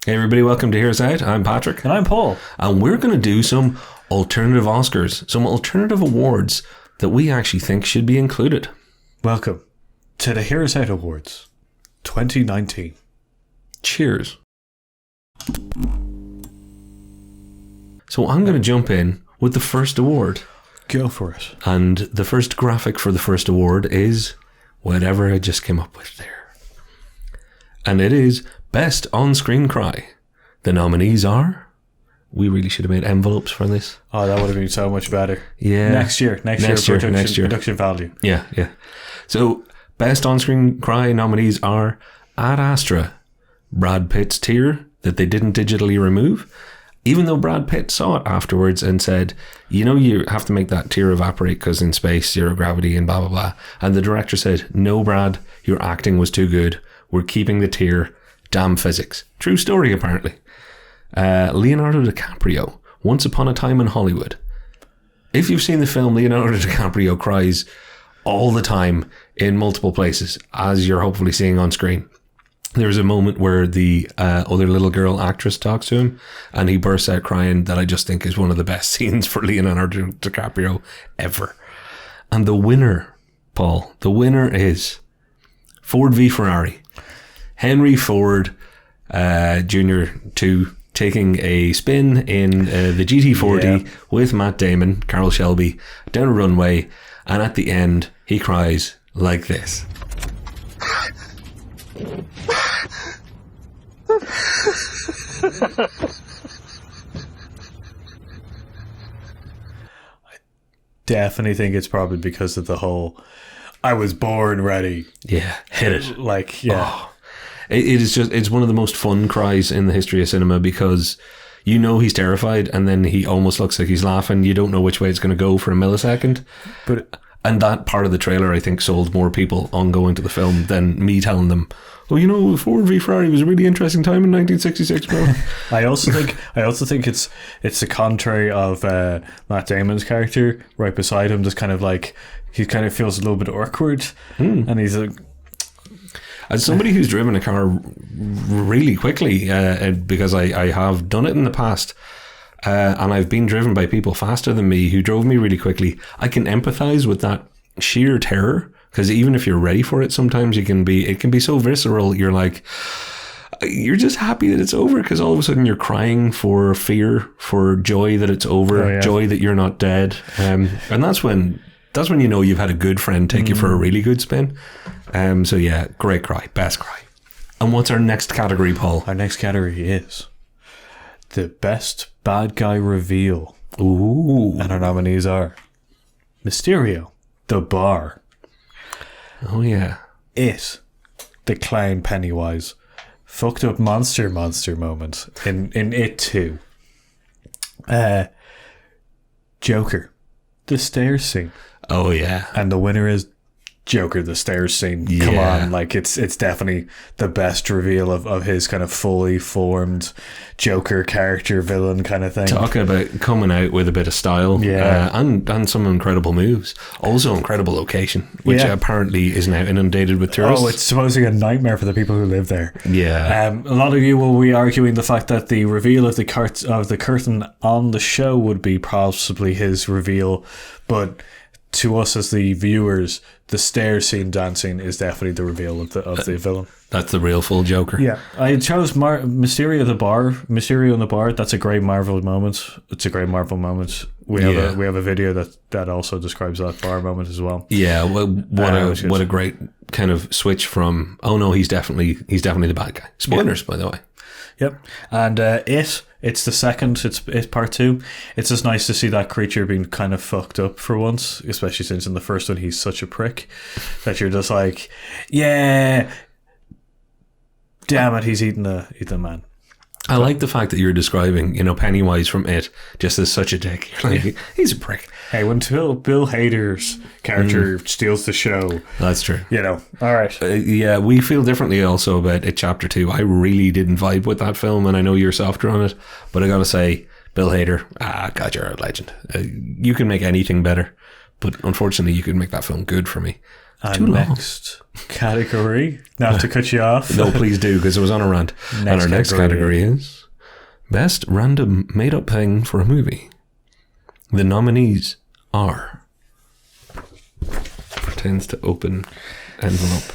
Hey everybody, welcome to Hear Us Out. I'm Patrick. And I'm Paul. And we're going to do some alternative Oscars, some alternative awards that we actually think should be included. Welcome to the Hear Us Out Awards 2019. Cheers. So I'm going to jump in with the first award. Go for it. And the first graphic for the first award is whatever I just came up with there. And it is Best On-Screen Cry. The nominees are... We really should have made envelopes for this. Oh, that would have been so much better. Yeah. Next year. Production value. Yeah. So, Best On-Screen Cry nominees are Ad Astra, Brad Pitt's tear that they didn't digitally remove, even though Brad Pitt saw it afterwards and said, you have to make that tear evaporate because in space, zero gravity and blah, blah, blah. And the director said, no, Brad, your acting was too good. We're keeping the tear. Damn physics. True story, apparently. Leonardo DiCaprio, Once Upon a Time in Hollywood. If you've seen the film, Leonardo DiCaprio cries all the time in multiple places, as you're hopefully seeing on screen. There's a moment where the other little girl actress talks to him and he bursts out crying that I just think is one of the best scenes for Leonardo DiCaprio ever. And the winner, Paul, is Ford v Ferrari. Henry Ford Jr. 2 taking a spin in the GT40 with Matt Damon, Carroll Shelby, down a runway, and at the end he cries like this. I definitely think it's probably because of the whole I was born ready. Yeah, hit it. Oh. It's one of the most fun cries in the history of cinema because he's terrified and then he almost looks like he's laughing. You don't know which way it's going to go for a millisecond. And that part of the trailer, I think, sold more people on going to the film than me telling them, Ford v Ferrari was a really interesting time in 1966, bro. I also think it's the contrary of Matt Damon's character right beside him, just kind of like he kind of feels a little bit awkward, and he's like. As somebody who's driven a car really quickly, because I have done it in the past, and I've been driven by people faster than me who drove me really quickly, I can empathize with that sheer terror, because even if you're ready for it, sometimes it can be so visceral. You're like, you're just happy that it's over, because all of a sudden you're crying for fear, for joy that it's over, joy that you're not dead, and that's when you've had a good friend take you for a really good spin. So yeah, great cry, best cry. And what's our next category, Paul? Our next category is the best bad guy reveal. Ooh. And our nominees are Mysterio, the Bar. Oh yeah. It, the clown Pennywise. Fucked up monster moment in It too. Joker, the stairs scene. Oh yeah. And the winner is Joker, the stairs scene. Yeah. Come on, it's definitely the best reveal of his kind of fully formed Joker character villain kind of thing. Talk about coming out with a bit of style, and some incredible moves. Also incredible location, which apparently is now inundated with tourists. Oh, it's supposedly a nightmare for the people who live there. Yeah. A lot of you will be arguing the fact that the reveal of the curtain on the show would be possibly his reveal, but to us as the viewers, the stairs scene dancing is definitely the reveal of the villain. That's the real full Joker. Yeah, I chose Mysterio in the bar. That's a great Marvel moment. It's a great Marvel moment. We have a video that also describes that bar moment as well. Yeah, well, what a great kind of switch from he's definitely the bad guy. Spoilers, by the way. Yep, and it's the second. It's part 2. It's just nice to see that creature being kind of fucked up for once, especially since in the first one he's such a prick that you're just like, yeah, damn it, he's eating a man. I like the fact that you're describing, Pennywise from It just as such a dick. You're like, he's a prick. Hey, when Bill Hader's character steals the show, that's true. All right. Yeah, we feel differently also about It Chapter 2. I really didn't vibe with that film, and I know you're softer on it, but I gotta say, Bill Hader, God, you're a legend. You can make anything better, but unfortunately, you could make that film good for me. And next category, not to cut you off. No, please do, because it was on a rant. And our next category is Best Random Made-Up Thing for a Movie. The nominees are... Pretends to open envelope.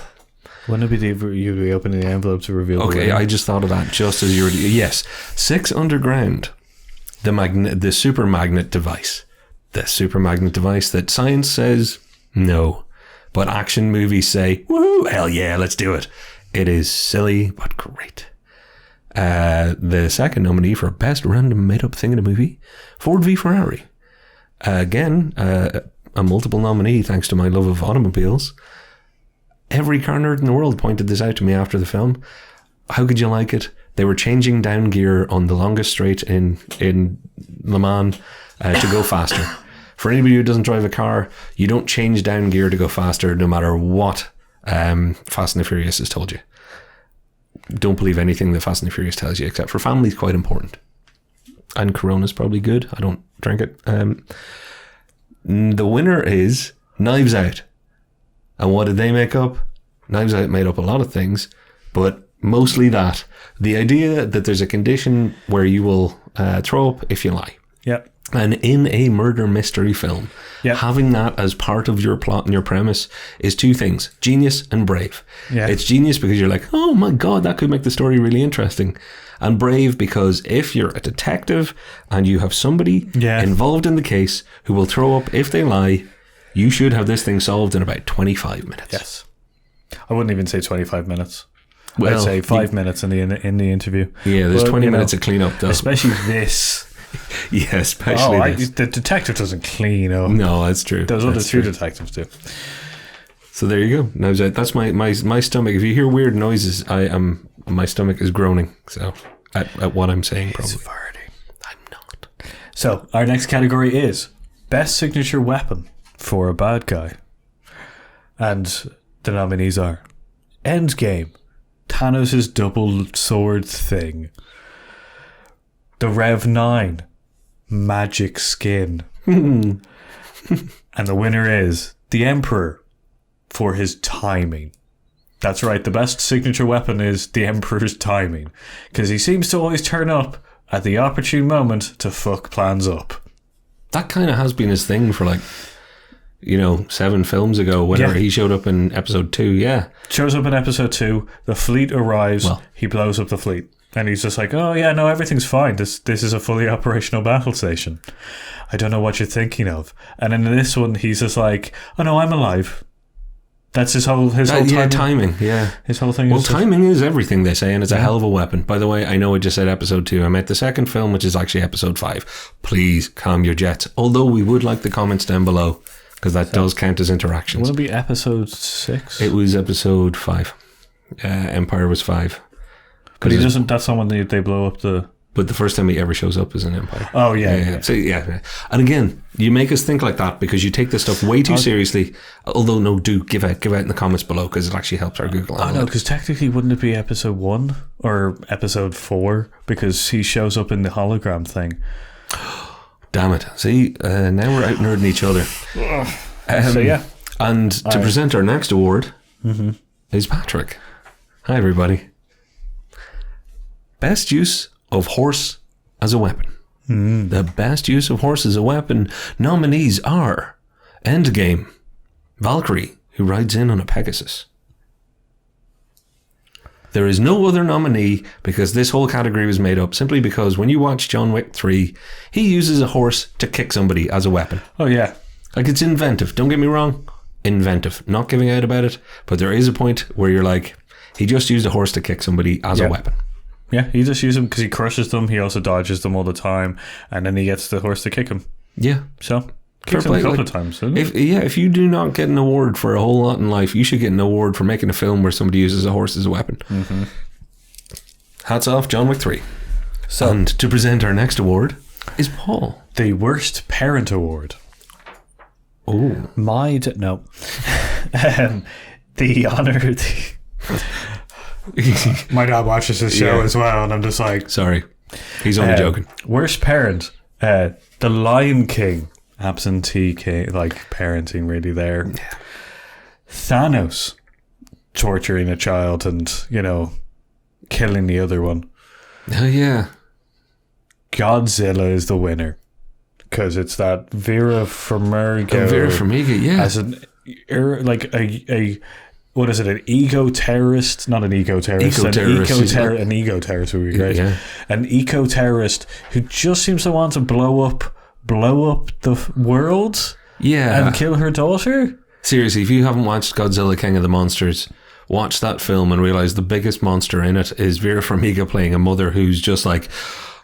Wouldn't it be you'd be opening the envelope to reveal Okay, I just thought of that just as you were... Yes. 6 Underground. The super magnet device. The super magnet device that science says no. But action movies say, woohoo, hell yeah, let's do it. It is silly, but great. The second nominee for Best Random Made-Up Thing in a Movie, Ford v Ferrari. Again, a multiple nominee thanks to my love of automobiles. Every car nerd in the world pointed this out to me after the film. How could you like it? They were changing down gear on the longest straight in Le Mans to go faster. For anybody who doesn't drive a car, you don't change down gear to go faster no matter what Fast and the Furious has told you. Don't believe anything that Fast and the Furious tells you, except for family is quite important. And Corona's probably good. I don't drink it. The winner is Knives Out. And what did they make up? Knives Out made up a lot of things, but mostly that. The idea that there's a condition where you will throw up if you lie. Yep. And in a murder mystery film, having that as part of your plot and your premise is two things, genius and brave. Yeah. It's genius because you're like, oh my God, that could make the story really interesting. And brave because if you're a detective and you have somebody involved in the case who will throw up if they lie, you should have this thing solved in about 25 minutes. Yes. I wouldn't even say 25 minutes. Well, I'd say 5 minutes in the interview. Yeah, there's 20 minutes of clean up though. Especially this. Yeah, especially this. The detective doesn't clean up. No, that's true. Those other two detectives do. So there you go. Now that's my stomach. If you hear weird noises, my stomach is groaning. So at what I'm saying, probably. It's farting. I'm not. So our next category is best signature weapon for a bad guy, and the nominees are Endgame, Thanos' double sword thing, the Rev 9, magic skin. And the winner is the Emperor for his timing. That's right, the best signature weapon is the Emperor's timing, because he seems to always turn up at the opportune moment to fuck plans up. That kind of has been his thing for 7 films ago, whenever he showed up in episode 2, Shows up in episode 2, the fleet arrives, he blows up the fleet. And he's just like, oh yeah, no, everything's fine. This is a fully operational battle station. I don't know what you're thinking of. And in this one, he's just like, oh no, I'm alive. That's his whole timing. Yeah, timing, yeah. His whole thing. Well, timing is everything, they say, and it's a hell of a weapon. By the way, I know I just said episode 2. I meant the second film, which is actually episode 5. Please calm your jets. Although we would like the comments down below, because that does count as interactions. Wouldn't it be episode 6? It was episode 5. Empire was 5. But he doesn't. That's not when they blow up the. But the first time he ever shows up is in Empire. Oh yeah. So yeah. And again, you make us think like that because you take this stuff way too seriously. Although no, do give out in the comments below because it actually helps our Google. Oh no, because technically, wouldn't it be episode 1 or episode 4 because he shows up in the hologram thing? Damn it! See, now we're out nerding each other. So yeah. And to present our next award is Patrick. Hi everybody. Best use of horse as a weapon. The best use of horse as a weapon nominees are Endgame, Valkyrie, who rides in on a Pegasus. There is no other nominee because this whole category was made up simply because when you watch John Wick 3, he uses a horse to kick somebody as a weapon. Oh yeah. Like, it's inventive. Don't get me wrong. Inventive. Not giving out about it, but there is a point where you're like, he just used a horse to kick somebody as a weapon. Yeah, he just uses them because he crushes them. He also dodges them all the time, and then he gets the horse to kick him. Yeah. So, kicks him a couple of times. If you do not get an award for a whole lot in life, you should get an award for making a film where somebody uses a horse as a weapon. Hats off, John Wick 3. So, and to present our next award is Paul. The Worst Parent Award. Oh. No. The honour... My dad watches this show as well, and I'm just like... Sorry. He's only joking. Worst parent. The Lion King. Absentee king, like parenting really there. Thanos torturing a child and, killing the other one. Oh, yeah. Godzilla is the winner. Because it's that Vera Farmiga. Oh, Vera Farmiga, yeah. As an what is it? An ego terrorist? Not an ego terrorist. An ego terrorist would be great. Yeah. An eco terrorist who just seems to want to blow up the world. Yeah. And kill her daughter. Seriously, if you haven't watched Godzilla King of the Monsters, watch that film and realize the biggest monster in it is Vera Farmiga playing a mother who's just like,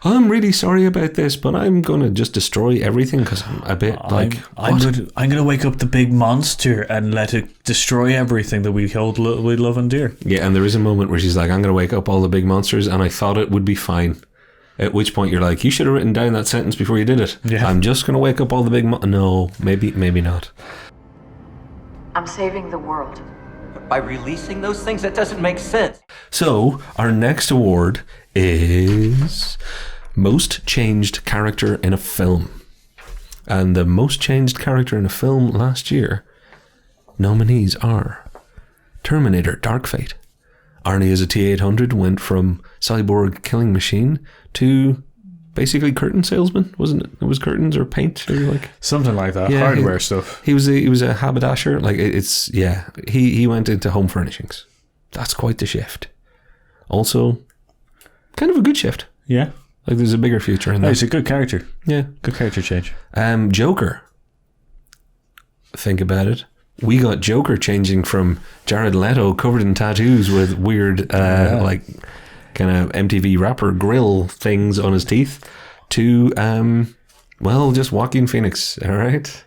I'm really sorry about this, but I'm going to just destroy everything because I'm a bit like... I'm going to wake up the big monster and let it destroy everything that we love and dear. Yeah, and there is a moment where she's like, I'm going to wake up all the big monsters, and I thought it would be fine. At which point you're like, you should have written down that sentence before you did it. Yeah. I'm just going to wake up all the big... No, maybe not. I'm saving the world. By releasing those things, that doesn't make sense. So, our next award is Most Changed Character in a Film. And the most changed character in a film last year, nominees are Terminator Dark Fate. Arnie as a T-800 went from cyborg killing machine to basically curtain salesman, wasn't it? It was curtains or paint or like something like that. Yeah, hardware stuff. He was a haberdasher. Like he went into home furnishings. That's quite the shift. Also, kind of a good shift. Yeah, like there's a bigger future in that. He's a good character. Yeah, good character change. Joker. Think about it. We got Joker changing from Jared Leto covered in tattoos with weird like kind of MTV rapper grill things on his teeth to just Joaquin Phoenix, all right?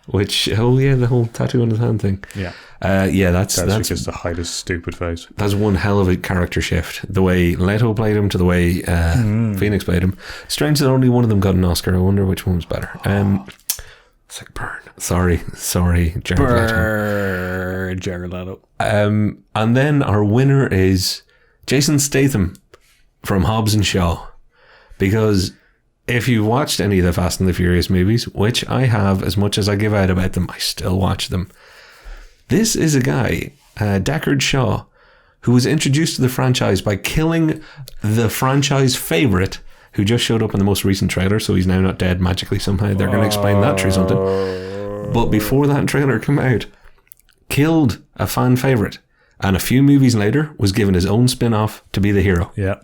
Which the whole tattoo on his hand thing. Yeah. That's just to hide his stupid face. That's one hell of a character shift. The way Leto played him to the way Phoenix played him. Strange that only one of them got an Oscar. I wonder which one was better. It's like burn. Sorry, Jared Leto. And then our winner is Jason Statham from Hobbs and Shaw. Because if you've watched any of the Fast and the Furious movies, which I have, as much as I give out about them, I still watch them. This is a guy, Deckard Shaw, who was introduced to the franchise by killing the franchise favourite, who just showed up in the most recent trailer, so he's now not dead magically somehow. They're going to explain that through something. But before that trailer came out, killed a fan favourite, and a few movies later was given his own spin-off to be the hero. Yeah.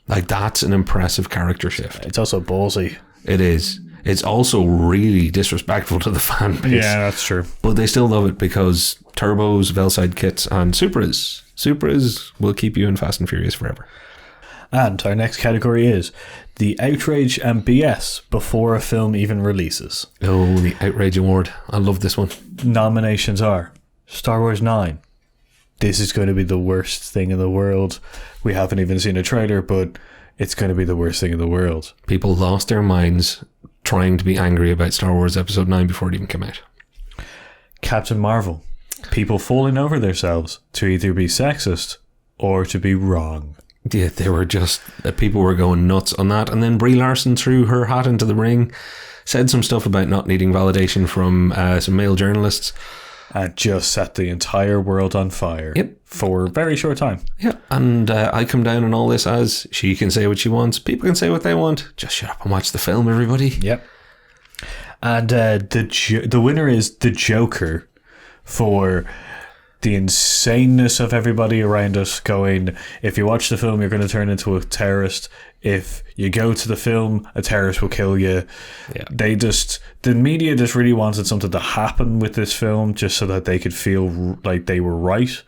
Like, that's an impressive character shift. It's also ballsy. It is. It's also really disrespectful to the fan base. Yeah, that's true. But they still love it because turbos, Velside kits, and Supras will keep you in Fast and Furious forever. And our next category is the outrage and BS before a film even releases. Oh, the Outrage Award. I love this one. Nominations are Star Wars 9. This is going to be the worst thing in the world. We haven't even seen a trailer, but it's going to be the worst thing in the world. People lost their minds trying to be angry about Star Wars Episode 9 before it even came out. Captain Marvel. People falling over themselves to either be sexist or to be wrong. Yeah, they were just... people were going nuts on that. And then Brie Larson threw her hat into the ring, said some stuff about not needing validation from some male journalists. And just set the entire world on fire. Yep. For a very short time. Yeah, and I come down on all this as she can say what she wants, people can say what they want. Just shut up and watch the film, everybody. Yep. And the winner is the Joker for the insaneness of everybody around us going, if you watch the film, you're going to turn into a terrorist. If you go to the film, a terrorist will kill you. Yeah. The media just really wanted something to happen with this film just so that they could feel like they were right.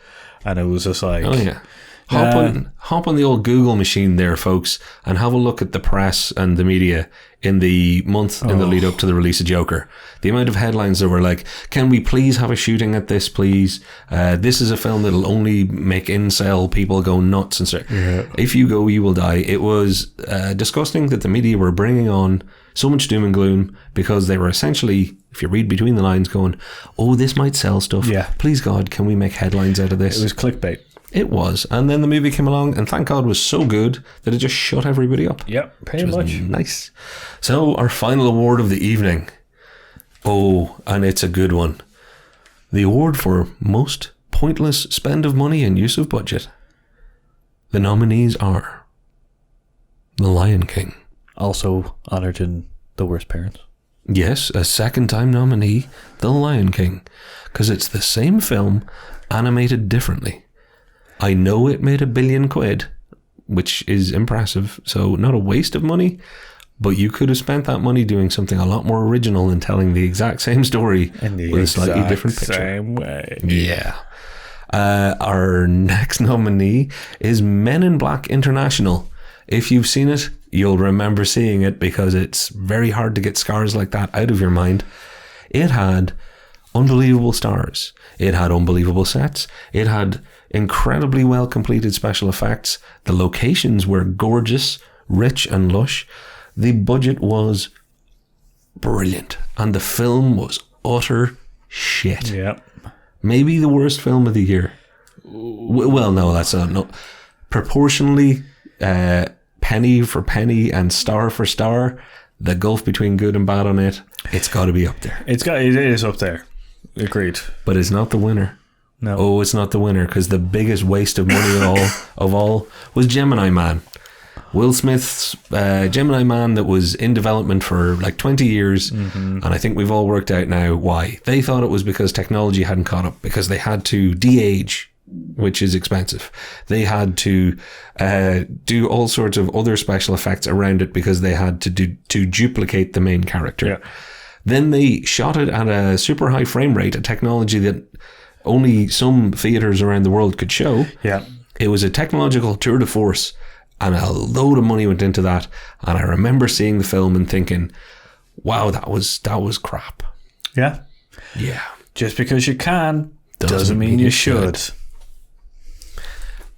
And it was just like... Oh, yeah. Hop on the old Google machine there, folks, and have a look at the press and the media in the month in the lead up to the release of Joker. The amount of headlines that were like, can we please have a shooting at this, please? This is a film that'll only make incel people go nuts and stuff. Yeah. If you go, you will die. It was disgusting that the media were bringing on so much doom and gloom because they were essentially, if you read between the lines, going, oh, this might sell stuff. Yeah. Please, God, can we make headlines out of this? It was clickbait. It was. And then the movie came along, and thank God was so good that it just shut everybody up. Yep, pretty much. Nice. So, our final award of the evening. Oh, and it's a good one. the award for most pointless spend of money and use of budget. The nominees are The Lion King. Also honoured in The Worst Parents. Yes, a second-time nominee, The Lion King, because it's the same film, animated differently. I know it made £1 billion, which is impressive, so not a waste of money, but you could have spent that money doing something a lot more original and telling the exact same story with a slightly different picture. Same way. Yeah. Our next nominee is Men in Black International. If you've seen it, you'll remember seeing it because it's very hard to get scars like that out of your mind. It had unbelievable stars. It had unbelievable sets. It had incredibly well completed special effects. The locations were gorgeous, rich and lush. The budget was brilliant. And the film was utter shit. Yep. Maybe the worst film of the year. Well, no, that's not. No. Proportionally, penny for penny and star for star, the gulf between good and bad on it, it's got to be up there. It is up there. Agreed. But it's not the winner. No. Oh, it's not the winner because the biggest waste of money of all was Gemini Man. Will Smith's Gemini Man that was in development for like 20 years, and I think we've all worked out now why. They thought it was because technology hadn't caught up, because they had to de-age, which is expensive. They had to do all sorts of other special effects around it because they had to duplicate the main character. Yeah. Then they shot it at a super high frame rate, a technology that only some theaters around the world could show. Yeah. It was a technological tour de force, and a load of money went into that. And I remember seeing the film and thinking, wow, that was crap. Yeah. Yeah. Just because you can doesn't mean you should.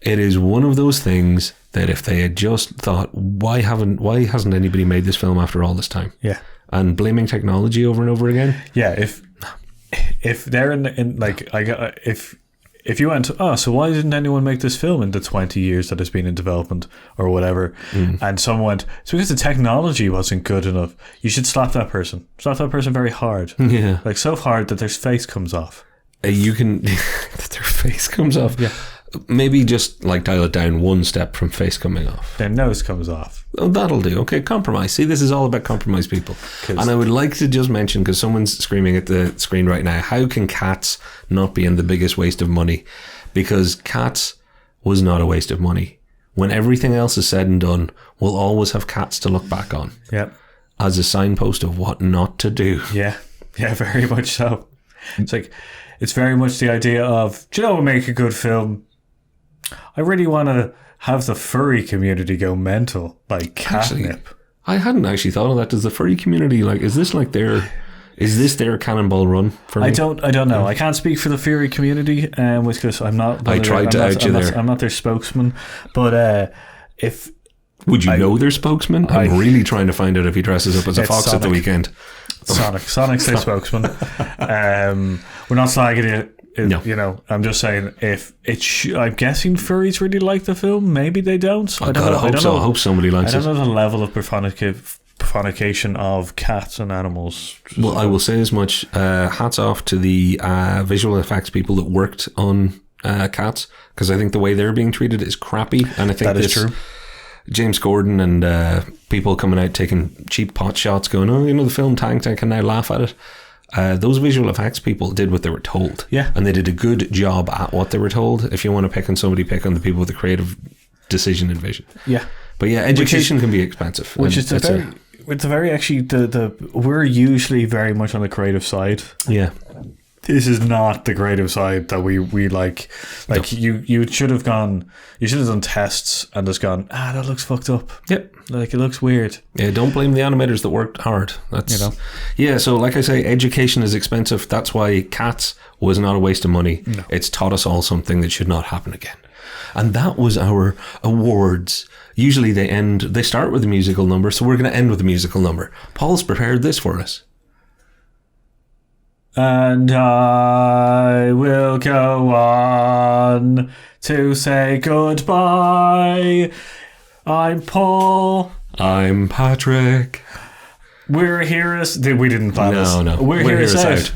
It is one of those things that if they had just thought, why hasn't anybody made this film after all this time? Yeah. And blaming technology over and over again? Yeah, if they're if you went, so why didn't anyone make this film in the 20 years that it's been in development or whatever? And someone went, it's because the technology wasn't good enough. You should slap that person. Slap that person very hard. Yeah. Like so hard that their face comes off. You can... that their face comes off? Yeah. Maybe just like dial it down one step from face coming off. Their nose comes off. Oh, that'll do. Okay, compromise. See, this is all about compromise, people. And I would like to just mention, because someone's screaming at the screen right now, how can Cats not be in the biggest waste of money? Because Cats was not a waste of money. When everything else is said and done, we'll always have Cats to look back on. Yep. As a signpost of what not to do. Yeah. Yeah, very much so. It's like, it's very much the idea of, do you know what would make a good film? I really want to have the furry community go mental, like catnip. Actually, I hadn't actually thought of that. Does the furry community, like, is this their Cannonball Run for me? I don't know. I can't speak for the furry community, because I'm not. I tried to out you there. I'm not their spokesman, but if would you know their spokesman? I'm really trying to find out if he dresses up as a fox Sonic. at the weekend. Sonic's their spokesman. We're not slagging it. No. You know, I'm just saying, if I'm guessing furries really like the film. Maybe they don't. I hope somebody likes it. I don't know the level of personification of cats and animals. Well, I will say as much. Hats off to the visual effects people that worked on Cats, because I think the way they're being treated is crappy, and I think that is true. James Gordon and people coming out taking cheap pot shots, going, "Oh, you know, the film tanked. I can now laugh at it." Those visual effects people did what they were told. Yeah. And they did a good job at what they were told. If you want to pick on somebody, pick on the people with the creative decision and vision. Yeah. But yeah, education can be expensive. We're usually very much on the creative side. Yeah. This is not the creative side that we like. Like no. You should have done tests and just gone, that looks fucked up. Yep. Like, it looks weird. Yeah, don't blame the animators that worked hard. That's, yeah, so like I say, education is expensive. That's why Cats was not a waste of money. No. It's taught us all something that should not happen again. And that was our awards. Usually they start with a musical number, so we're going to end with a musical number. Paul's prepared this for us. And I will go on to say goodbye. I'm Paul. I'm Patrick. We're here as... We didn't plan this. No. We're here as out.